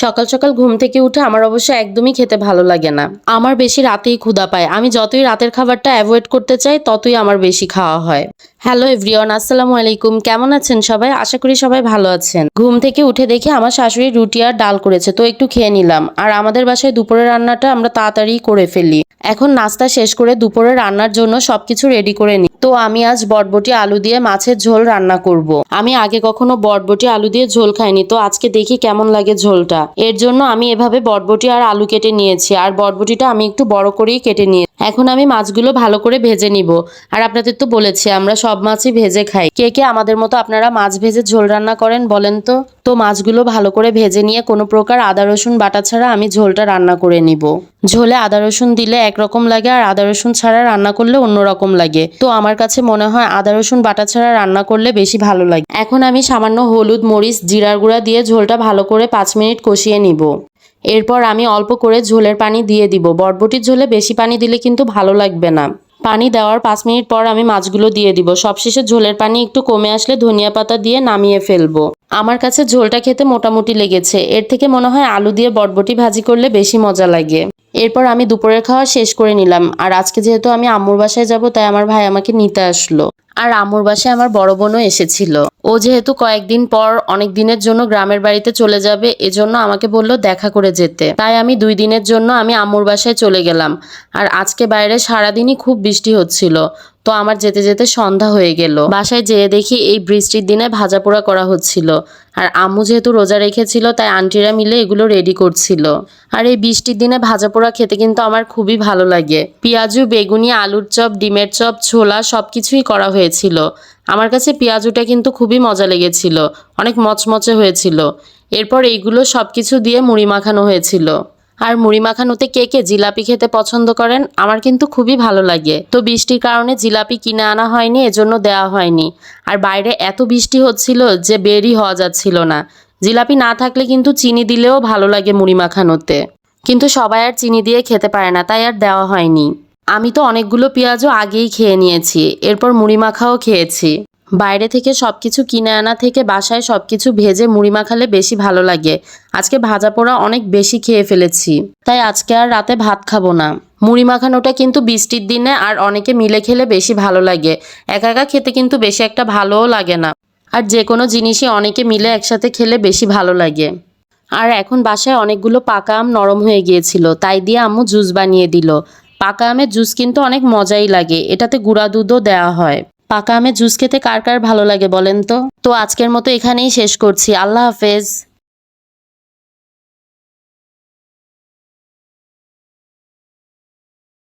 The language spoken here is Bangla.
সকাল সকাল ঘুম থেকে উঠে আমার অবশ্য একদমই খেতে ভালো লাগে না। আমার বেশি রাতেই ক্ষুধা পায়। আমি যতই রাতের খাবারটা অ্যাভয়েড করতে চাই ততই আমার বেশি খাওয়া হয়। হ্যালো এভরিওয়ান, আসসালামু আলাইকুম। কেমন আছেন সবাই? আশা করি সবাই ভালো আছেন। ঘুম থেকে উঠে দেখি আমার শাশুড়ি রুটি আর ডাল করেছে, তো একটু খেয়ে নিলাম। আর আমাদের বাসায় দুপুরের রান্নাটা আমরা তাড়াতাড়ি করে ফেলি। এখন নাস্তা শেষ করে দুপুরে রান্নার জন্য সবকিছু রেডি করে নিই। তো আমি আজ বটবটি আলু দিয়ে মাছের ঝোল রান্না করব। আমি আগে কখনো বটবটি আলু দিয়ে ঝোল খাইনি, তো আজকে দেখি কেমন লাগে ঝোলটা। এর জন্য আমি এভাবে বটবটি আর আলু কেটে নিয়েছি, আর বটবটিটা আমি একটু বড় করেই কেটে নিয়েছি। এখন আমি মাছগুলো ভালো করে ভেজে নিব। আর আপনাদের তো বলেছি আমরা সব মাছই ভেজে খাই। কে কে আমাদের মতো আপনারা মাছ ভেজে ঝোল রান্না করেন বলেন তো। তো মাছগুলো ভালো করে ভেজে নিয়ে কোনো প্রকার আদা রসুন বাটা ছাড়া আমি ঝোলটা রান্না করে নিব। ঝোলে আদা রসুন দিলে একরকম লাগে, আর আদা রসুন ছাড়া রান্না করলে অন্যরকম লাগে। তো আমার কাছে মনে হয় আদা রসুন বাটা ছাড়া রান্না করলে বেশি ভালো লাগে। এখন আমি সামান্য হলুদ, মরিচ, জিরার গুঁড়া দিয়ে ঝোলটা ভালো করে 5 মিনিট কষিয়ে নিব। এরপর আমি অল্প করে ঝোলের পানি দিয়ে দিব। বটবটির ঝোলে বেশি পানি দিলে কিন্তু ভালো লাগবে না। পানি দেওয়ার 5 মিনিট পর আমি মাছগুলো দিয়ে দিব। সবশেষে ঝোলের পানি একটু কমে আসলে ধনিয়া পাতা দিয়ে নামিয়ে ফেলবো। আমার কাছে ঝোলটা খেতে মোটামুটি লেগেছে। এর থেকে মনে হয় আলু দিয়ে বটবটি ভাজি করলে বেশি মজা লাগে। এরপর আমি দুপুরের খাওয়া শেষ করে নিলাম। আর আজকে যেহেতু আমি আম্মুর বাসায় যাব, তাই আমার ভাই আমাকে নিতে আসলো। আর আম্মুর বাসায় আমার বড় বোনও এসেছিল। ও যেহেতু কয়েকদিন পর অনেক দিনের জন্য গ্রামের বাড়িতে চলে যাবে, এজন্য আমাকে বলল দেখা করে যেতে। তাই আমি 2 দিনের জন্য আমি আম্মুর বাসায় চলে গেলাম। আর আজকে বাইরে সারাদিনই খুব বৃষ্টি হচ্ছিল। তো আমার যেতে যেতে সন্ধ্যা হয়ে গেল। বাসায় যেয়ে দেখি এই বৃষ্টির দিনে ভাজা পোড়া করা হচ্ছিল। আর আম্মু যেহেতু রোজা রেখেছিল, তাই আন্টিরা মিলে এগুলো রেডি করছিল। আর এই বৃষ্টির দিনে ভাজা পোড়া খেতে কিন্তু আমার খুবই ভালো লাগে। পেঁয়াজু, বেগুনি, আলুর চপ, ডিমের চপ, ছোলা সবকিছুই করা হয়েছিল। আমার কাছে পেঁয়াজুটা কিন্তু খুবই মজা লেগেছিল, অনেক মচমচে হয়েছিল। এরপর এইগুলো সবকিছু দিয়ে মুড়ি মাখানো হয়েছিল। আর মুড়ি মাখানোতে কে কে জিলাপি খেতে পছন্দ করেন? আমার কিন্তু খুবই ভালো লাগে। তো বৃষ্টির কারণে জিলাপি কিনে আনা হয়নি, এজন্য দেওয়া হয়নি। আর বাইরে এত বৃষ্টি হচ্ছিল যে বেরই হওয়া যাচ্ছিল না। জিলাপি না থাকলে কিন্তু চিনি দিলেও ভালো লাগে মুড়ি মাখানোতে। কিন্তু সবাই আর চিনি দিয়ে খেতে পারে না, তাই আর দেওয়া হয়নি। আমি তো অনেকগুলো পেঁয়াজও আগেই খেয়ে নিয়েছি। এরপর মুড়ি মাখাও খেয়েছি। বাইরে থেকে সবকিছু কিনে আনা থেকে বাসায় সবকিছু ভেজে মুড়ি মাখালে বেশি ভালো লাগে। আজকে ভাজা পোড়া অনেক বেশি খেয়ে ফেলেছি, তাই আজকে আর রাতে ভাত খাবো না। মুড়ি মাখানোটা কিন্তু বৃষ্টির দিনে আর অনেকে মিলে খেলে বেশি ভালো লাগে। একা একা খেতে কিন্তু বেশি একটা ভালোও লাগে না। আর যে কোনো জিনিসই অনেকে মিলে একসাথে খেলে বেশি ভালো লাগে। আর এখন বাসায় অনেকগুলো পাকা আম নরম হয়ে গিয়েছিল, তাই দিয়ে আম্মু জুস বানিয়ে দিল। পাকা আমের জুস কিন্তু অনেক মজাই লাগে, এটাতে গুঁড়া দুধও দেওয়া হয়। পাকা আমের জুস খেতে কার কার ভালো লাগে বলেন তো। তো আজকের মতো এখানেই শেষ করছি। আল্লাহ হাফেজ।